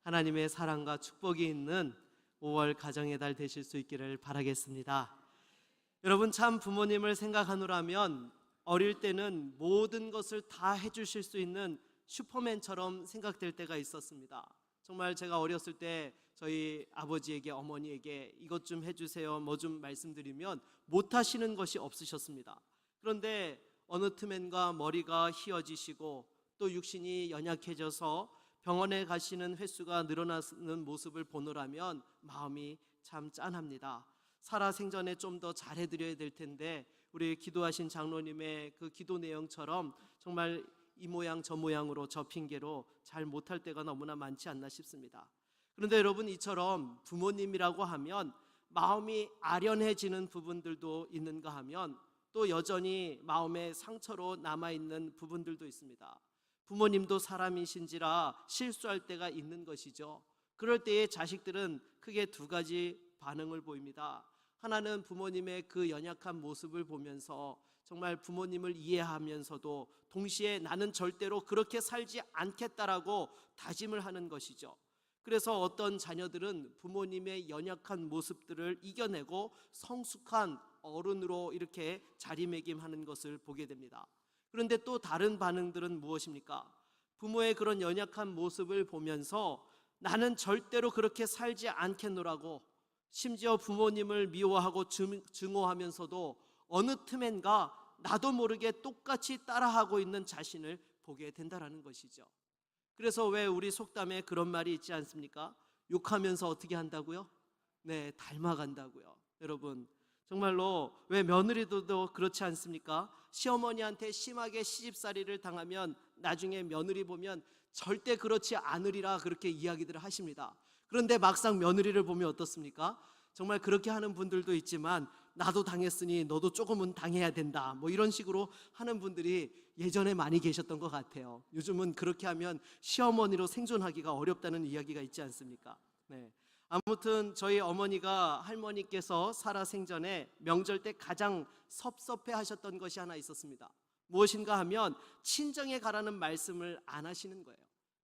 하나님의 사랑과 축복이 있는 5월 가정의 달 되실 수 있기를 바라겠습니다. 여러분, 참 부모님을 생각하노라면 어릴 때는 모든 것을 다 해주실 수 있는 슈퍼맨처럼 생각될 때가 있었습니다. 정말 제가 어렸을 때 저희 아버지에게 어머니에게 이것 좀 해주세요, 뭐 좀 말씀드리면 못하시는 것이 없으셨습니다. 그런데 어느 틈엔가 머리가 휘어지시고 또 육신이 연약해져서 병원에 가시는 횟수가 늘어나는 모습을 보노라면 마음이 참 짠합니다. 살아생전에 좀 더 잘해드려야 될 텐데 우리 기도하신 장로님의 그 기도 내용처럼 정말 이 모양 저 모양으로 저 핑계로 잘 못할 때가 너무나 많지 않나 싶습니다. 그런데 여러분, 이처럼 부모님이라고 하면 마음이 아련해지는 부분들도 있는가 하면 또 여전히 마음의 상처로 남아있는 부분들도 있습니다. 부모님도 사람이신지라 실수할 때가 있는 것이죠. 그럴 때에 자식들은 크게 두 가지 반응을 보입니다. 하나는 부모님의 그 연약한 모습을 보면서 정말 부모님을 이해하면서도 동시에 나는 절대로 그렇게 살지 않겠다라고 다짐을 하는 것이죠. 그래서 어떤 자녀들은 부모님의 연약한 모습들을 이겨내고 성숙한 어른으로 이렇게 자리매김하는 것을 보게 됩니다. 그런데 또 다른 반응들은 무엇입니까? 부모의 그런 연약한 모습을 보면서 나는 절대로 그렇게 살지 않겠노라고, 심지어 부모님을 미워하고 증오하면서도 어느 틈엔가 나도 모르게 똑같이 따라하고 있는 자신을 보게 된다는 것이죠. 그래서 왜 우리 속담에 그런 말이 있지 않습니까? 욕하면서 어떻게 한다고요? 네, 닮아간다고요. 여러분, 정말로 왜 며느리들도 그렇지 않습니까? 시어머니한테 심하게 시집살이를 당하면 나중에 며느리 보면 절대 그렇지 않으리라 그렇게 이야기들을 하십니다. 그런데 막상 며느리를 보면 어떻습니까? 정말 그렇게 하는 분들도 있지만 나도 당했으니 너도 조금은 당해야 된다, 뭐 이런 식으로 하는 분들이 예전에 많이 계셨던 것 같아요. 요즘은 그렇게 하면 시어머니로 생존하기가 어렵다는 이야기가 있지 않습니까? 네. 아무튼 저희 어머니가 할머니께서 살아생전에 명절 때 가장 섭섭해 하셨던 것이 하나 있었습니다. 무엇인가 하면 친정에 가라는 말씀을 안 하시는 거예요.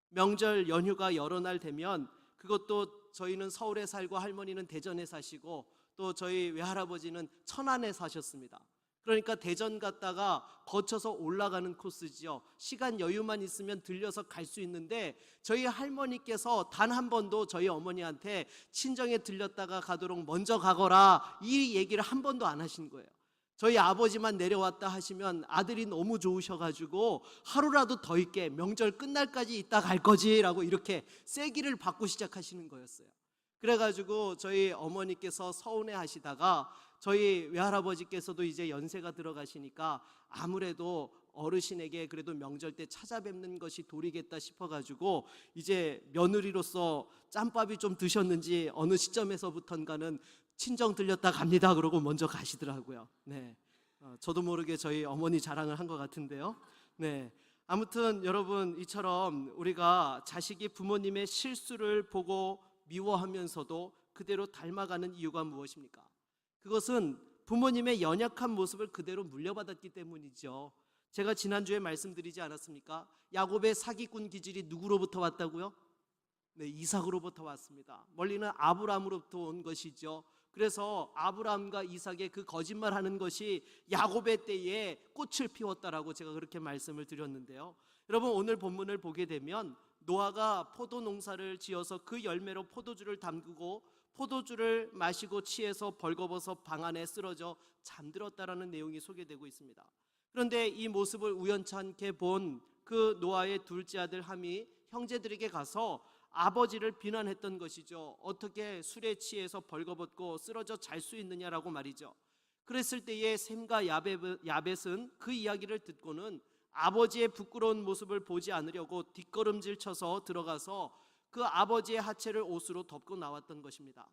명절 연휴가 여러 날 되면, 그것도 저희는 서울에 살고 할머니는 대전에 사시고 또 저희 외할아버지는 천안에 사셨습니다. 그러니까 대전 갔다가 거쳐서 올라가는 코스지요. 시간 여유만 있으면 들려서 갈 수 있는데 저희 할머니께서 단 한 번도 저희 어머니한테 친정에 들렸다가 가도록 먼저 가거라 이 얘기를 한 번도 안 하신 거예요. 저희 아버지만 내려왔다 하시면 아들이 너무 좋으셔가지고 하루라도 더 있게 명절 끝날까지 있다 갈 거지라고 이렇게 세기를 받고 시작하시는 거였어요. 그래가지고 저희 어머니께서 서운해 하시다가 저희 외할아버지께서도 이제 연세가 들어가시니까 아무래도 어르신에게 그래도 명절 때 찾아뵙는 것이 도리겠다 싶어가지고 이제 며느리로서 짬밥이 좀 드셨는지 어느 시점에서부턴가는 친정 들렸다 갑니다 그러고 먼저 가시더라고요. 네, 저도 모르게 저희 어머니 자랑을 한 것 같은데요. 네, 아무튼 여러분, 이처럼 우리가 자식이 부모님의 실수를 보고 미워하면서도 그대로 닮아가는 이유가 무엇입니까? 그것은 부모님의 연약한 모습을 그대로 물려받았기 때문이죠. 제가 지난주에 말씀드리지 않았습니까? 야곱의 사기꾼 기질이 누구로부터 왔다고요? 네, 이삭으로부터 왔습니다. 멀리는 아브라함으로부터 온 것이죠. 그래서 아브라함과 이삭의 그 거짓말하는 것이 야곱의 때에 꽃을 피웠다라고 제가 그렇게 말씀을 드렸는데요. 여러분, 오늘 본문을 보게 되면 노아가 포도 농사를 지어서 그 열매로 포도주를 담그고 포도주를 마시고 취해서 벌거벗어 방 안에 쓰러져 잠들었다라는 내용이 소개되고 있습니다. 그런데 이 모습을 우연찮게 본 그 노아의 둘째 아들 함이 형제들에게 가서 아버지를 비난했던 것이죠. 어떻게 술에 취해서 벌거벗고 쓰러져 잘 수 있느냐라고 말이죠. 그랬을 때에 셈과 야벳은 그 이야기를 듣고는 아버지의 부끄러운 모습을 보지 않으려고 뒷걸음질 쳐서 들어가서 그 아버지의 하체를 옷으로 덮고 나왔던 것입니다.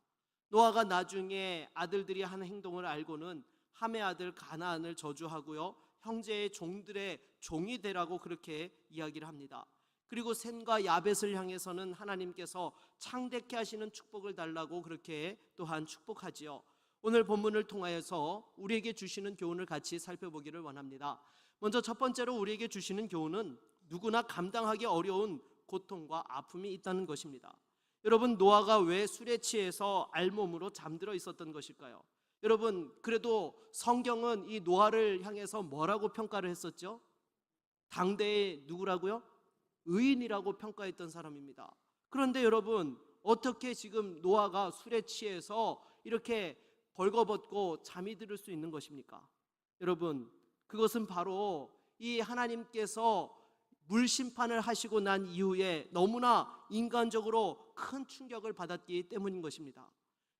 노아가 나중에 아들들이 한 행동을 알고는 함의 아들 가나안을 저주하고요, 형제의 종들의 종이 되라고 그렇게 이야기를 합니다. 그리고 셈과 야벳을 향해서는 하나님께서 창대케 하시는 축복을 달라고 그렇게 또한 축복하지요. 오늘 본문을 통하여서 우리에게 주시는 교훈을 같이 살펴보기를 원합니다. 먼저 첫 번째로 우리에게 주시는 교훈은 누구나 감당하기 어려운 고통과 아픔이 있다는 것입니다. 여러분, 노아가 왜 술에 취해서 알몸으로 잠들어 있었던 것일까요? 여러분, 그래도 성경은 이 노아를 향해서 뭐라고 평가를 했었죠? 당대의 누구라고요? 의인이라고 평가했던 사람입니다. 그런데 여러분, 어떻게 지금 노아가 술에 취해서 이렇게 벌거벗고 잠이 들을 수 있는 것입니까? 여러분, 그것은 바로 이 하나님께서 물 심판을 하시고 난 이후에 너무나 인간적으로 큰 충격을 받았기 때문인 것입니다.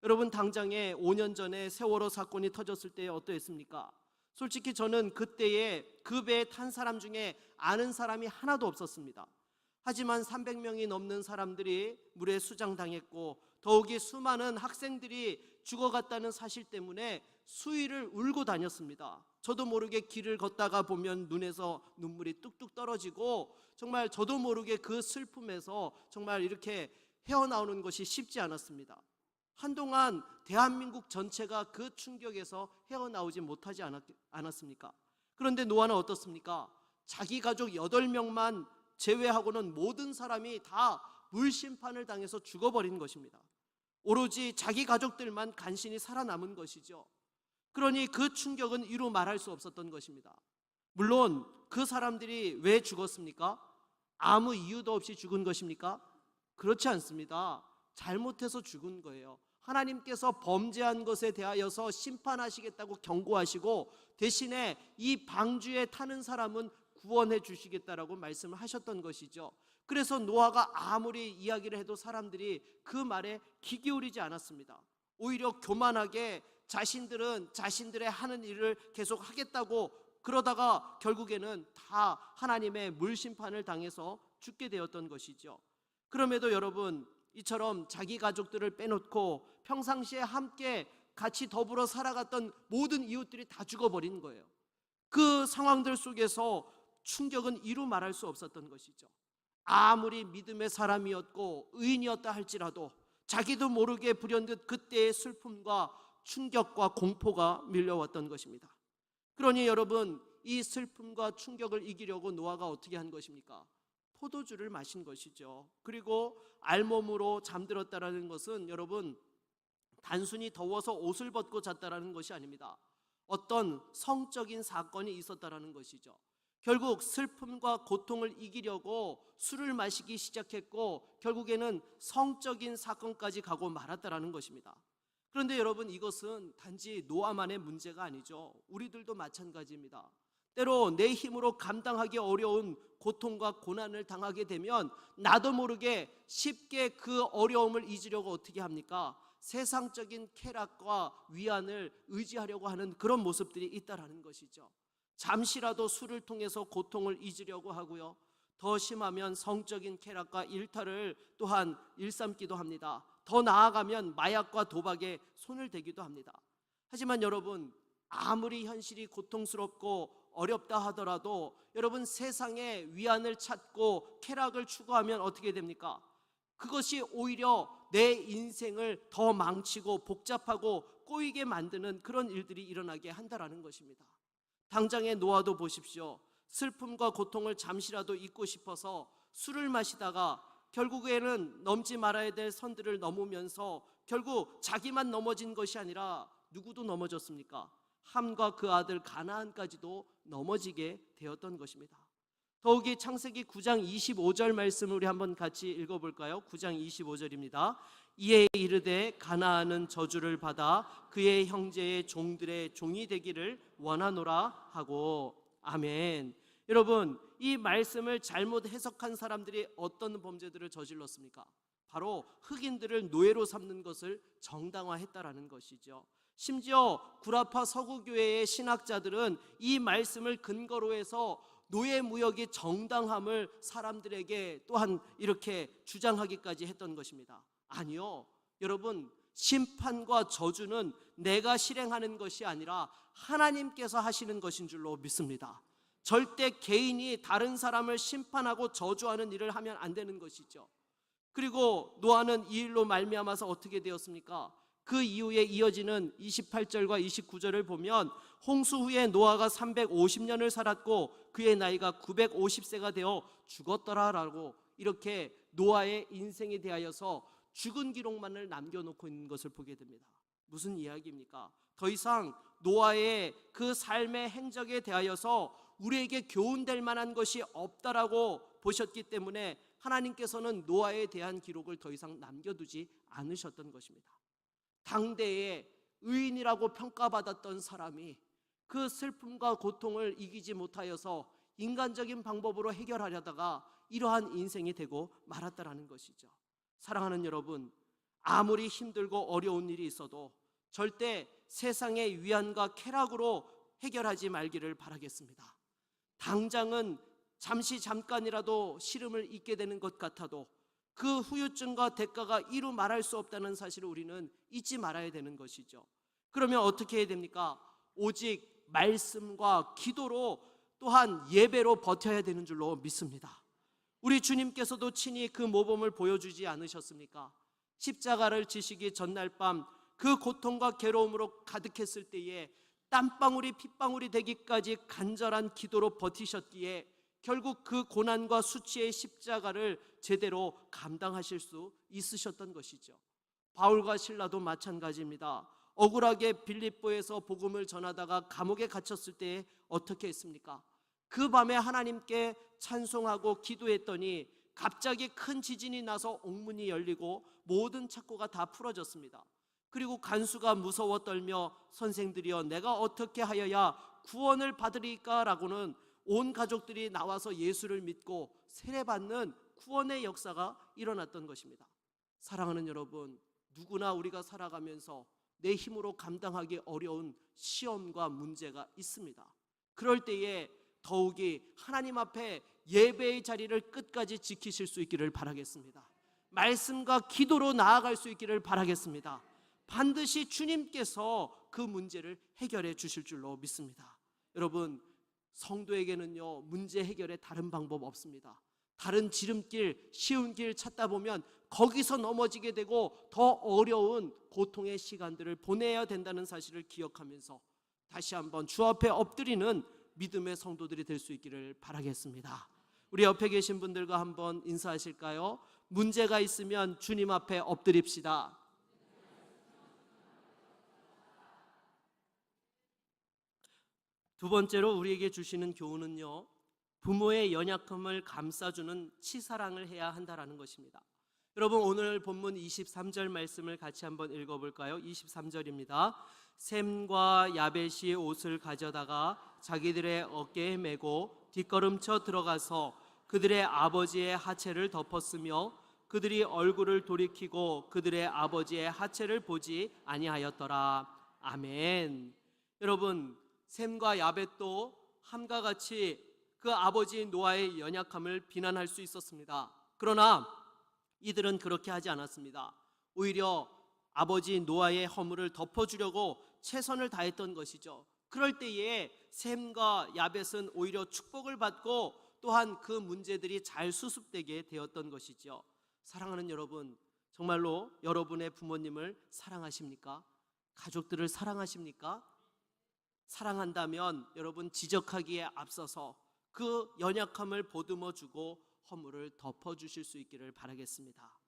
여러분, 당장에 5년 전에 세월호 사건이 터졌을 때 어떠했습니까? 솔직히 저는 그때에 그 배에 탄 사람 중에 아는 사람이 하나도 없었습니다. 하지만 300명이 넘는 사람들이 물에 수장당했고, 더욱이 수많은 학생들이 죽어갔다는 사실 때문에 수위를 울고 다녔습니다. 저도 모르게 길을 걷다가 보면 눈에서 눈물이 뚝뚝 떨어지고, 정말 저도 모르게 그 슬픔에서 정말 이렇게 헤어나오는 것이 쉽지 않았습니다. 한동안 대한민국 전체가 그 충격에서 헤어나오지 못하지 않았습니까? 그런데 노아는 어떻습니까? 자기 가족 8명만 제외하고는 모든 사람이 다 물심판을 당해서 죽어버린 것입니다. 오로지 자기 가족들만 간신히 살아남은 것이죠. 그러니 그 충격은 이루 말할 수 없었던 것입니다. 물론 그 사람들이 왜 죽었습니까? 아무 이유도 없이 죽은 것입니까? 그렇지 않습니다. 잘못해서 죽은 거예요. 하나님께서 범죄한 것에 대하여서 심판하시겠다고 경고하시고, 대신에 이 방주에 타는 사람은 구원해 주시겠다라고 말씀을 하셨던 것이죠. 그래서 노아가 아무리 이야기를 해도 사람들이 그 말에 귀 기울이지 않았습니다. 오히려 교만하게 자신들은 자신들의 하는 일을 계속 하겠다고 그러다가 결국에는 다 하나님의 물심판을 당해서 죽게 되었던 것이죠. 그럼에도 여러분, 이처럼 자기 가족들을 빼놓고 평상시에 함께 같이 더불어 살아갔던 모든 이웃들이 다 죽어버린 거예요. 그 상황들 속에서 충격은 이루 말할 수 없었던 것이죠. 아무리 믿음의 사람이었고 의인이었다 할지라도 자기도 모르게 불현듯 그때의 슬픔과 충격과 공포가 밀려왔던 것입니다. 그러니 여러분, 이 슬픔과 충격을 이기려고 노아가 어떻게 한 것입니까? 포도주를 마신 것이죠. 그리고 알몸으로 잠들었다라는 것은 여러분, 단순히 더워서 옷을 벗고 잤다라는 것이 아닙니다. 어떤 성적인 사건이 있었다라는 것이죠. 결국 슬픔과 고통을 이기려고 술을 마시기 시작했고, 결국에는 성적인 사건까지 가고 말았다라는 것입니다. 그런데 여러분, 이것은 단지 노아만의 문제가 아니죠. 우리들도 마찬가지입니다. 때로 내 힘으로 감당하기 어려운 고통과 고난을 당하게 되면 나도 모르게 쉽게 그 어려움을 잊으려고 어떻게 합니까? 세상적인 쾌락과 위안을 의지하려고 하는 그런 모습들이 있다라는 것이죠. 잠시라도 술을 통해서 고통을 잊으려고 하고요, 더 심하면 성적인 쾌락과 일탈을 또한 일삼기도 합니다. 더 나아가면 마약과 도박에 손을 대기도 합니다. 하지만 여러분, 아무리 현실이 고통스럽고 어렵다 하더라도 여러분, 세상에 위안을 찾고 쾌락을 추구하면 어떻게 됩니까? 그것이 오히려 내 인생을 더 망치고 복잡하고 꼬이게 만드는 그런 일들이 일어나게 한다라는 것입니다. 당장의 노아도 보십시오. 슬픔과 고통을 잠시라도 잊고 싶어서 술을 마시다가 결국에는 넘지 말아야 될 선들을 넘으면서 결국 자기만 넘어진 것이 아니라 누구도 넘어졌습니까? 함과 그 아들 가나안까지도 넘어지게 되었던 것입니다. 더욱이 창세기 9장 25절 말씀을 우리 한번 같이 읽어볼까요? 9장 25절입니다. 이에 이르되 가나안은 저주를 받아 그의 형제의 종들의 종이 되기를 원하노라 하고. 아멘. 여러분, 이 말씀을 잘못 해석한 사람들이 어떤 범죄들을 저질렀습니까? 바로 흑인들을 노예로 삼는 것을 정당화했다라는 것이죠. 심지어 구라파 서구교회의 신학자들은 이 말씀을 근거로 해서 노예무역의 정당함을 사람들에게 또한 이렇게 주장하기까지 했던 것입니다. 아니요, 여러분, 심판과 저주는 내가 실행하는 것이 아니라 하나님께서 하시는 것인 줄로 믿습니다. 절대 개인이 다른 사람을 심판하고 저주하는 일을 하면 안 되는 것이죠. 그리고 노아는 이 일로 말미암아서 어떻게 되었습니까? 그 이후에 이어지는 28절과 29절을 보면 홍수 후에 노아가 350년을 살았고 그의 나이가 950세가 되어 죽었더라라고 이렇게 노아의 인생에 대하여서 죽은 기록만을 남겨놓고 있는 것을 보게 됩니다. 무슨 이야기입니까? 더 이상 노아의 그 삶의 행적에 대하여서 우리에게 교훈될 만한 것이 없다라고 보셨기 때문에 하나님께서는 노아에 대한 기록을 더 이상 남겨두지 않으셨던 것입니다. 당대에 의인이라고 평가받았던 사람이 그 슬픔과 고통을 이기지 못하여서 인간적인 방법으로 해결하려다가 이러한 인생이 되고 말았다라는 것이죠. 사랑하는 여러분, 아무리 힘들고 어려운 일이 있어도 절대 세상의 위안과 쾌락으로 해결하지 말기를 바라겠습니다. 당장은 잠깐이라도 시름을 잊게 되는 것 같아도 그 후유증과 대가가 이루 말할 수 없다는 사실을 우리는 잊지 말아야 되는 것이죠. 그러면 어떻게 해야 됩니까? 오직 말씀과 기도로 또한 예배로 버텨야 되는 줄로 믿습니다. 우리 주님께서도 친히 그 모범을 보여주지 않으셨습니까? 십자가를 지시기 전날 밤 그 고통과 괴로움으로 가득했을 때에 땀방울이 핏방울이 되기까지 간절한 기도로 버티셨기에 결국 그 고난과 수치의 십자가를 제대로 감당하실 수 있으셨던 것이죠. 바울과 실라도 마찬가지입니다. 억울하게 빌립보에서 복음을 전하다가 감옥에 갇혔을 때 어떻게 했습니까? 그 밤에 하나님께 찬송하고 기도했더니 갑자기 큰 지진이 나서 옥문이 열리고 모든 착고가 다 풀어졌습니다. 그리고 간수가 무서워 떨며 선생들이여 내가 어떻게 하여야 구원을 받으리까? 라고는 온 가족들이 나와서 예수를 믿고 세례받는 구원의 역사가 일어났던 것입니다. 사랑하는 여러분, 누구나 우리가 살아가면서 내 힘으로 감당하기 어려운 시험과 문제가 있습니다. 그럴 때에 더욱이 하나님 앞에 예배의 자리를 끝까지 지키실 수 있기를 바라겠습니다. 말씀과 기도로 나아갈 수 있기를 바라겠습니다. 반드시 주님께서 그 문제를 해결해 주실 줄로 믿습니다. 여러분, 성도에게는요, 문제 해결에 다른 방법 없습니다. 다른 지름길, 쉬운 길 찾다 보면 거기서 넘어지게 되고 더 어려운 고통의 시간들을 보내야 된다는 사실을 기억하면서 다시 한번 주 앞에 엎드리는 믿음의 성도들이 될 수 있기를 바라겠습니다. 우리 옆에 계신 분들과 한번 인사하실까요? 문제가 있으면 주님 앞에 엎드립시다. 두 번째로 우리에게 주시는 교훈은요, 부모의 연약함을 감싸주는 치사랑을 해야 한다라는 것입니다. 여러분, 오늘 본문 23절 말씀을 같이 한번 읽어볼까요? 23절입니다. 셈과 야벳이 옷을 가져다가 자기들의 어깨에 메고 뒷걸음쳐 들어가서 그들의 아버지의 하체를 덮었으며 그들이 얼굴을 돌이키고 그들의 아버지의 하체를 보지 아니하였더라. 아멘. 여러분, 셈과 야벳도 함과 같이 그 아버지 노아의 연약함을 비난할 수 있었습니다. 그러나 이들은 그렇게 하지 않았습니다. 오히려 아버지 노아의 허물을 덮어주려고 최선을 다했던 것이죠. 그럴 때에 셈과 야벳은 오히려 축복을 받고 또한 그 문제들이 잘 수습되게 되었던 것이죠. 사랑하는 여러분, 정말로 여러분의 부모님을 사랑하십니까? 가족들을 사랑하십니까? 사랑한다면 여러분, 지적하기에 앞서서 그 연약함을 보듬어주고 허물을 덮어주실 수 있기를 바라겠습니다.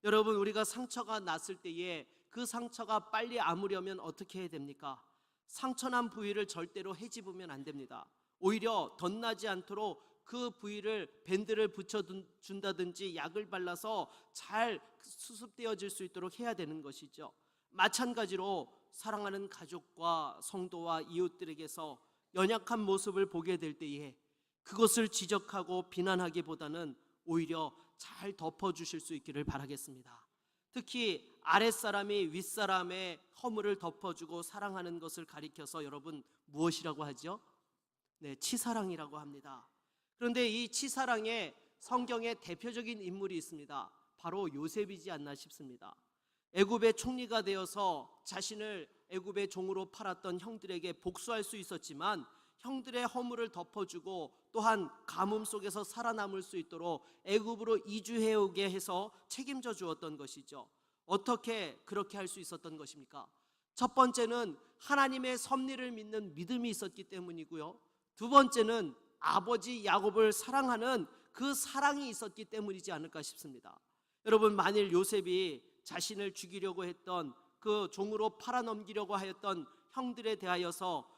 여러분, 우리가 상처가 났을 때에 그 상처가 빨리 아무려면 어떻게 해야 됩니까? 상처난 부위를 절대로 헤집으면 안 됩니다. 오히려 덧나지 않도록 그 부위를 밴드를 붙여준다든지 약을 발라서 잘 수습되어질 수 있도록 해야 되는 것이죠. 마찬가지로 사랑하는 가족과 성도와 이웃들에게서 연약한 모습을 보게 될 때에 그것을 지적하고 비난하기보다는 오히려 잘 덮어주실 수 있기를 바라겠습니다. 특히 아랫사람이 윗사람의 허물을 덮어주고 사랑하는 것을 가리켜서 여러분 무엇이라고 하죠? 네, 치사랑이라고 합니다. 그런데 이 치사랑에 성경에 대표적인 인물이 있습니다. 바로 요셉이지 않나 싶습니다. 애굽의 총리가 되어서 자신을 애굽의 종으로 팔았던 형들에게 복수할 수 있었지만 형들의 허물을 덮어주고 또한 가뭄 속에서 살아남을 수 있도록 애굽으로 이주해 오게 해서 책임져 주었던 것이죠. 어떻게 그렇게 할 수 있었던 것입니까? 첫 번째는 하나님의 섭리를 믿는 믿음이 있었기 때문이고요. 두 번째는 아버지 야곱을 사랑하는 그 사랑이 있었기 때문이지 않을까 싶습니다. 여러분, 만일 요셉이 자신을 죽이려고 했던 그 종으로 팔아넘기려고 하였던 형들에 대하여서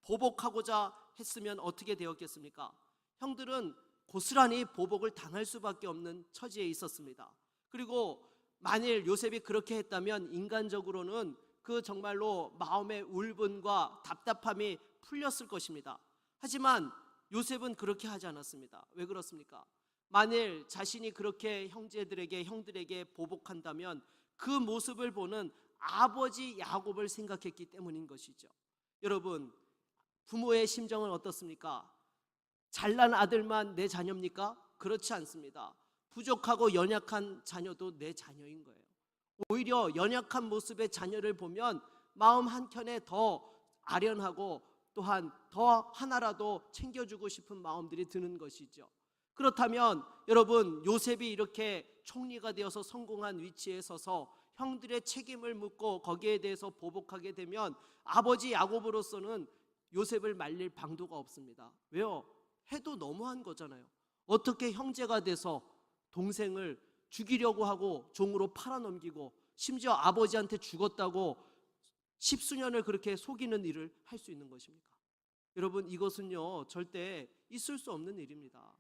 보복하고자 했으면 어떻게 되었겠습니까? 형들은 고스란히 보복을 당할 수밖에 없는 처지에 있었습니다. 그리고 만일 요셉이 그렇게 했다면 인간적으로는 그 정말로 마음의 울분과 답답함이 풀렸을 것입니다. 하지만 요셉은 그렇게 하지 않았습니다. 왜 그렇습니까? 만일 자신이 그렇게 형들에게 보복한다면 그 모습을 보는 아버지 야곱을 생각했기 때문인 것이죠. 여러분, 부모의 심정은 어떻습니까? 잘난 아들만 내 자녀입니까? 그렇지 않습니다. 부족하고 연약한 자녀도 내 자녀인 거예요. 오히려 연약한 모습의 자녀를 보면 마음 한켠에 더 아련하고 또한 더 하나라도 챙겨주고 싶은 마음들이 드는 것이죠. 그렇다면 여러분, 요셉이 이렇게 총리가 되어서 성공한 위치에 서서 형들의 책임을 묻고 거기에 대해서 보복하게 되면 아버지 야곱으로서는 요셉을 말릴 방도가 없습니다. 왜요? 해도 너무한 거잖아요. 어떻게 형제가 돼서 동생을 죽이려고 하고 종으로 팔아넘기고 심지어 아버지한테 죽었다고 십수년을 그렇게 속이는 일을 할 수 있는 것입니까? 여러분, 이것은요 절대 있을 수 없는 일입니다.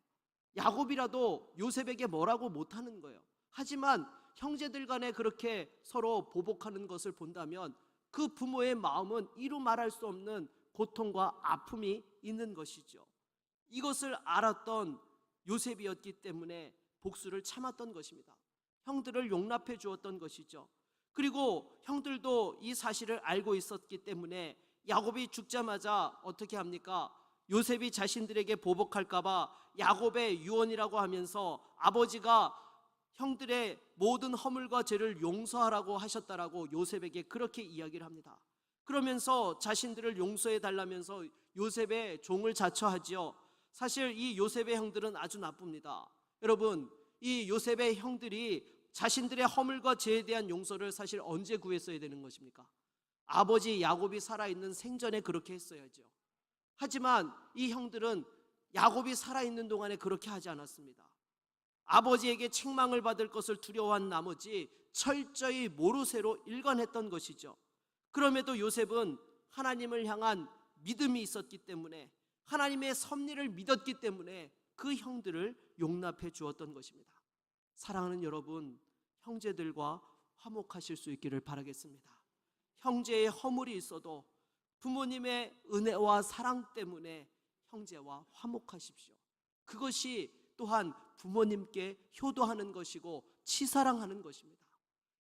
야곱이라도 요셉에게 뭐라고 못하는 거예요. 하지만 형제들 간에 그렇게 서로 보복하는 것을 본다면 그 부모의 마음은 이루 말할 수 없는 고통과 아픔이 있는 것이죠. 이것을 알았던 요셉이었기 때문에 복수를 참았던 것입니다. 형들을 용납해 주었던 것이죠. 그리고 형들도 이 사실을 알고 있었기 때문에 야곱이 죽자마자 어떻게 합니까? 요셉이 자신들에게 보복할까 봐 야곱의 유언이라고 하면서 아버지가 형들의 모든 허물과 죄를 용서하라고 하셨다라고 요셉에게 그렇게 이야기를 합니다. 그러면서 자신들을 용서해 달라면서 요셉의 종을 자처하지요. 사실 이 요셉의 형들은 아주 나쁩니다. 여러분, 이 요셉의 형들이 자신들의 허물과 죄에 대한 용서를 사실 언제 구했어야 되는 것입니까? 아버지 야곱이 살아있는 생전에 그렇게 했어야죠. 하지만 이 형들은 야곱이 살아있는 동안에 그렇게 하지 않았습니다. 아버지에게 책망을 받을 것을 두려워한 나머지 철저히 모르쇠로 일관했던 것이죠. 그럼에도 요셉은 하나님을 향한 믿음이 있었기 때문에, 하나님의 섭리를 믿었기 때문에 그 형들을 용납해 주었던 것입니다. 사랑하는 여러분, 형제들과 화목하실 수 있기를 바라겠습니다. 형제의 허물이 있어도 부모님의 은혜와 사랑 때문에 형제와 화목하십시오. 그것이 또한 부모님께 효도하는 것이고 치사랑하는 것입니다.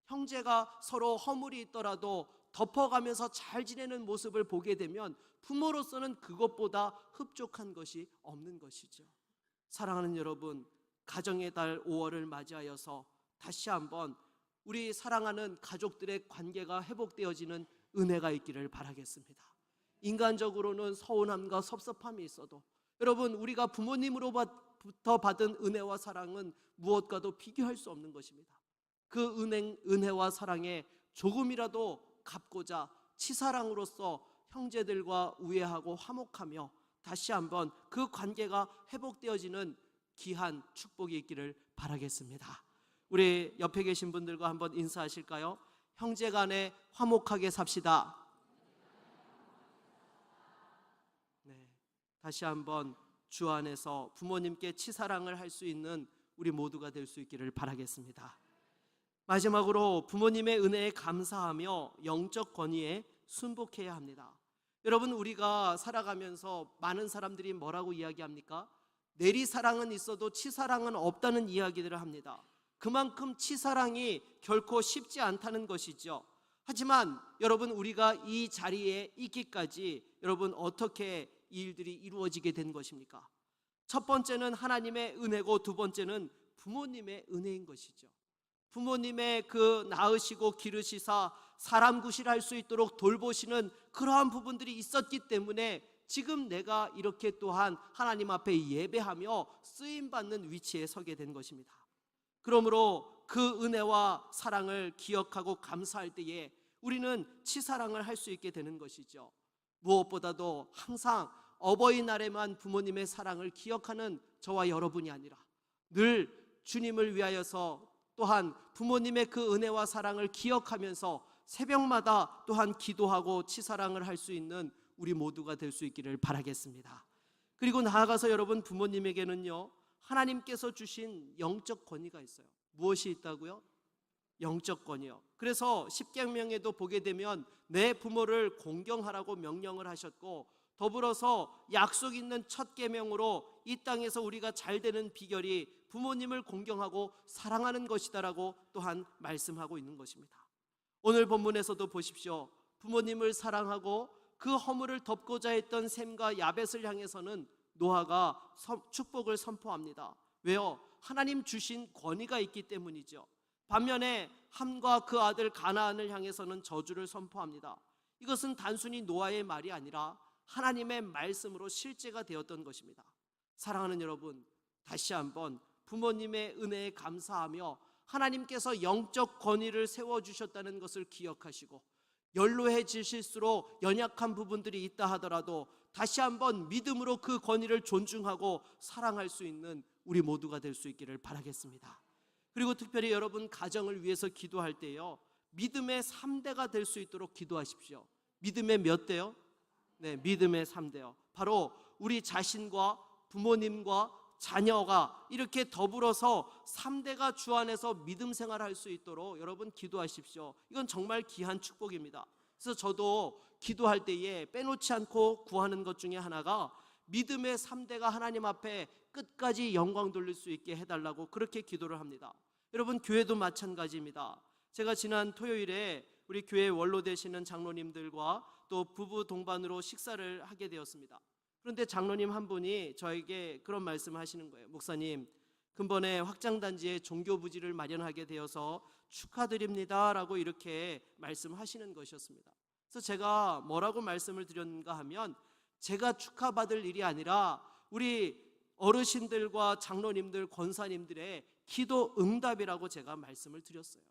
형제가 서로 허물이 있더라도 덮어가면서 잘 지내는 모습을 보게 되면 부모로서는 그것보다 흡족한 것이 없는 것이죠. 사랑하는 여러분, 가정의 달 5월을 맞이하여서 다시 한번 우리 사랑하는 가족들의 관계가 회복되어지는 은혜가 있기를 바라겠습니다. 인간적으로는 서운함과 섭섭함이 있어도 여러분, 우리가 부모님으로부터 받은 은혜와 사랑은 무엇과도 비교할 수 없는 것입니다. 그 은혜와 사랑에 조금이라도 갚고자 치사랑으로서 형제들과 우애하고 화목하며 다시 한번 그 관계가 회복되어지는 귀한 축복이 있기를 바라겠습니다. 우리 옆에 계신 분들과 한번 인사하실까요? 형제간에 화목하게 삽시다. 네, 다시 한번 주 안에서 부모님께 치사랑을 할 수 있는 우리 모두가 될 수 있기를 바라겠습니다. 마지막으로 부모님의 은혜에 감사하며 영적 권위에 순복해야 합니다. 여러분, 우리가 살아가면서 많은 사람들이 뭐라고 이야기합니까? 내리사랑은 있어도 치사랑은 없다는 이야기들을 합니다. 그만큼 치사랑이 결코 쉽지 않다는 것이죠. 하지만 여러분, 우리가 이 자리에 있기까지 여러분 어떻게 이 일들이 이루어지게 된 것입니까? 첫 번째는 하나님의 은혜고 두 번째는 부모님의 은혜인 것이죠. 부모님의 그 낳으시고 기르시사 사람 구실할 수 있도록 돌보시는 그러한 부분들이 있었기 때문에 지금 내가 이렇게 또한 하나님 앞에 예배하며 쓰임받는 위치에 서게 된 것입니다. 그러므로 그 은혜와 사랑을 기억하고 감사할 때에 우리는 치사랑을 할 수 있게 되는 것이죠. 무엇보다도 항상 어버이날에만 부모님의 사랑을 기억하는 저와 여러분이 아니라 늘 주님을 위하여서 또한 부모님의 그 은혜와 사랑을 기억하면서 새벽마다 또한 기도하고 치사랑을 할 수 있는 우리 모두가 될 수 있기를 바라겠습니다. 그리고 나아가서 여러분, 부모님에게는요, 하나님께서 주신 영적 권위가 있어요. 무엇이 있다고요? 영적 권위요. 그래서 십계명에도 보게 되면 내 부모를 공경하라고 명령을 하셨고, 더불어서 약속 있는 첫 계명으로 이 땅에서 우리가 잘 되는 비결이 부모님을 공경하고 사랑하는 것이다라고 또한 말씀하고 있는 것입니다. 오늘 본문에서도 보십시오. 부모님을 사랑하고 그 허물을 덮고자 했던 셈과 야벳을 향해서는 노아가 축복을 선포합니다. 왜요? 하나님 주신 권위가 있기 때문이죠. 반면에 함과 그 아들 가나안을 향해서는 저주를 선포합니다. 이것은 단순히 노아의 말이 아니라 하나님의 말씀으로 실제가 되었던 것입니다. 사랑하는 여러분, 다시 한번 부모님의 은혜에 감사하며 하나님께서 영적 권위를 세워주셨다는 것을 기억하시고, 연로해지실수록 연약한 부분들이 있다 하더라도 다시 한번 믿음으로 그 권위를 존중하고 사랑할 수 있는 우리 모두가 될 수 있기를 바라겠습니다. 그리고 특별히 여러분, 가정을 위해서 기도할 때요, 믿음의 3대가 될 수 있도록 기도하십시오. 믿음의 몇 대요? 네, 믿음의 3대요. 바로 우리 자신과 부모님과 자녀가 이렇게 더불어서 3대가 주 안에서 믿음 생활할 수 있도록 여러분 기도하십시오. 이건 정말 귀한 축복입니다. 그래서 저도 기도할 때에 빼놓지 않고 구하는 것 중에 하나가 믿음의 3대가 하나님 앞에 끝까지 영광 돌릴 수 있게 해달라고 그렇게 기도를 합니다. 여러분, 교회도 마찬가지입니다. 제가 지난 토요일에 우리 교회 원로 되시는 장로님들과 또 부부 동반으로 식사를 하게 되었습니다. 그런데 장로님 한 분이 저에게 그런 말씀을 하시는 거예요. 목사님, 근본에 확장단지에 종교부지를 마련하게 되어서 축하드립니다 라고 이렇게 말씀하시는 것이었습니다. 그래서 제가 뭐라고 말씀을 드렸는가 하면, 제가 축하받을 일이 아니라 우리 어르신들과 장로님들, 권사님들의 기도 응답이라고 제가 말씀을 드렸어요.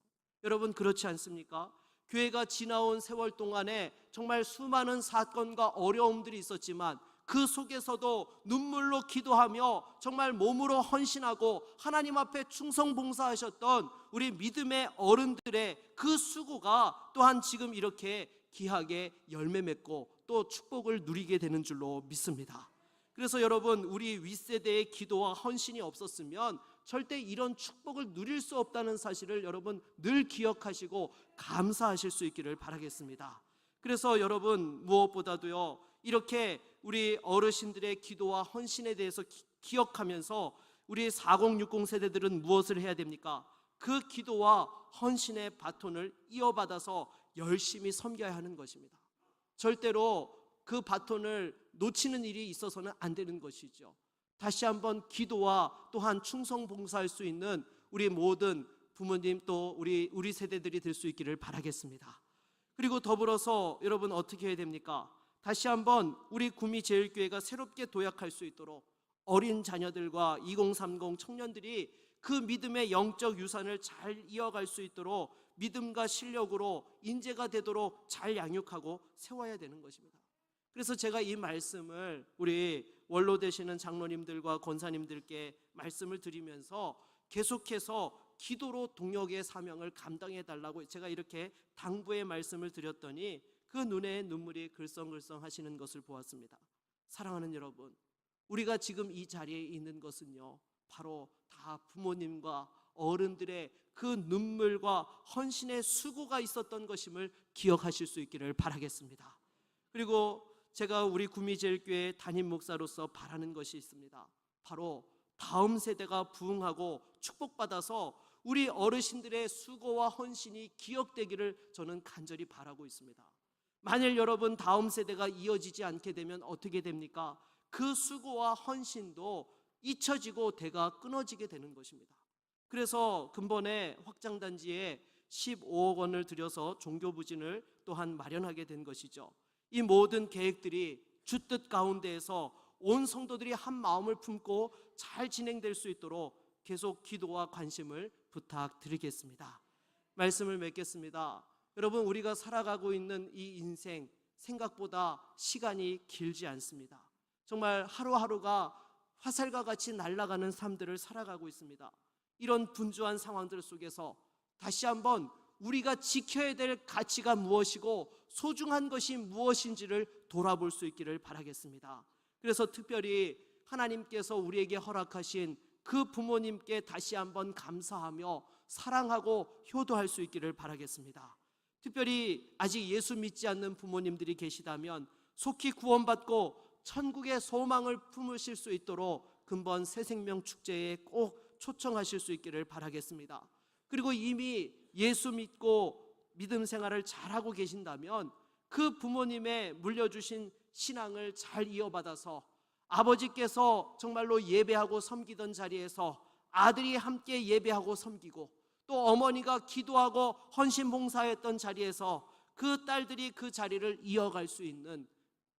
여러분, 그렇지 않습니까? 교회가 지나온 세월 동안에 정말 수많은 사건과 어려움들이 있었지만 그 속에서도 눈물로 기도하며 정말 몸으로 헌신하고 하나님 앞에 충성봉사하셨던 우리 믿음의 어른들의 그 수고가 또한 지금 이렇게 귀하게 열매 맺고 또 축복을 누리게 되는 줄로 믿습니다. 그래서 여러분, 우리 윗세대의 기도와 헌신이 없었으면 절대 이런 축복을 누릴 수 없다는 사실을 여러분 늘 기억하시고 감사하실 수 있기를 바라겠습니다. 그래서 여러분, 무엇보다도요, 이렇게 우리 어르신들의 기도와 헌신에 대해서 기억하면서 우리 4060 세대들은 무엇을 해야 됩니까? 그 기도와 헌신의 바톤을 이어받아서 열심히 섬겨야 하는 것입니다. 절대로 그 바톤을 놓치는 일이 있어서는 안 되는 것이죠. 다시 한번 기도와 또한 충성봉사할 수 있는 우리 모든 부모님 또 우리 세대들이 될 수 있기를 바라겠습니다. 그리고 더불어서 여러분 어떻게 해야 됩니까? 다시 한번 우리 구미제일교회가 새롭게 도약할 수 있도록 어린 자녀들과 2030 청년들이 그 믿음의 영적 유산을 잘 이어갈 수 있도록 믿음과 실력으로 인재가 되도록 잘 양육하고 세워야 되는 것입니다. 그래서 제가 이 말씀을 우리 원로 되시는 장로님들과 권사님들께 말씀을 드리면서 계속해서 기도로 동역의 사명을 감당해 달라고 제가 이렇게 당부의 말씀을 드렸더니 그 눈에 눈물이 글썽글썽 하시는 것을 보았습니다. 사랑하는 여러분, 우리가 지금 이 자리에 있는 것은요, 바로 다 부모님과 어른들의 그 눈물과 헌신의 수고가 있었던 것임을 기억하실 수 있기를 바라겠습니다. 그리고 제가 우리 구미제일교회 담임 목사로서 바라는 것이 있습니다. 바로 다음 세대가 부흥하고 축복받아서 우리 어르신들의 수고와 헌신이 기억되기를 저는 간절히 바라고 있습니다. 만일 여러분 다음 세대가 이어지지 않게 되면 어떻게 됩니까? 그 수고와 헌신도 잊혀지고 대가 끊어지게 되는 것입니다. 그래서 근본에 확장단지에 15억 원을 들여서 종교부진을 또한 마련하게 된 것이죠. 이 모든 계획들이 주뜻 가운데에서 온 성도들이 한 마음을 품고 잘 진행될 수 있도록 계속 기도와 관심을 부탁드리겠습니다. 말씀을 맺겠습니다. 여러분, 우리가 살아가고 있는 이 인생 생각보다 시간이 길지 않습니다. 정말 하루하루가 화살과 같이 날아가는 삶들을 살아가고 있습니다. 이런 분주한 상황들 속에서 다시 한번 우리가 지켜야 될 가치가 무엇이고 소중한 것이 무엇인지를 돌아볼 수 있기를 바라겠습니다. 그래서 특별히 하나님께서 우리에게 허락하신 그 부모님께 다시 한번 감사하며 사랑하고 효도할 수 있기를 바라겠습니다. 특별히 아직 예수 믿지 않는 부모님들이 계시다면 속히 구원받고 천국의 소망을 품으실 수 있도록 근본 새생명 축제에 꼭 초청하실 수 있기를 바라겠습니다. 그리고 이미 예수 믿고 믿음 생활을 잘하고 계신다면 그 부모님의 물려주신 신앙을 잘 이어받아서 아버지께서 정말로 예배하고 섬기던 자리에서 아들이 함께 예배하고 섬기고, 또 어머니가 기도하고 헌신봉사했던 자리에서 그 딸들이 그 자리를 이어갈 수 있는,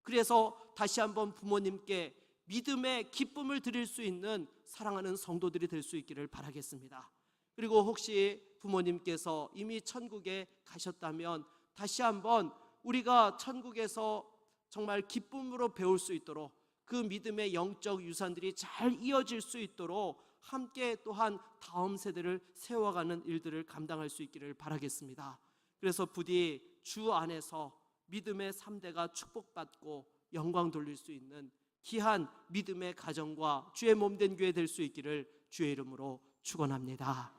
그래서 다시 한번 부모님께 믿음의 기쁨을 드릴 수 있는 사랑하는 성도들이 될 수 있기를 바라겠습니다. 그리고 혹시 부모님께서 이미 천국에 가셨다면 다시 한번 우리가 천국에서 정말 기쁨으로 배울 수 있도록, 그 믿음의 영적 유산들이 잘 이어질 수 있도록 함께 또한 다음 세대를 세워가는 일들을 감당할 수 있기를 바라겠습니다. 그래서 부디 주 안에서 믿음의 3대가 축복받고 영광 돌릴 수 있는 귀한 믿음의 가정과 주의 몸된 교회 될 수 있기를 주의 이름으로 축원합니다.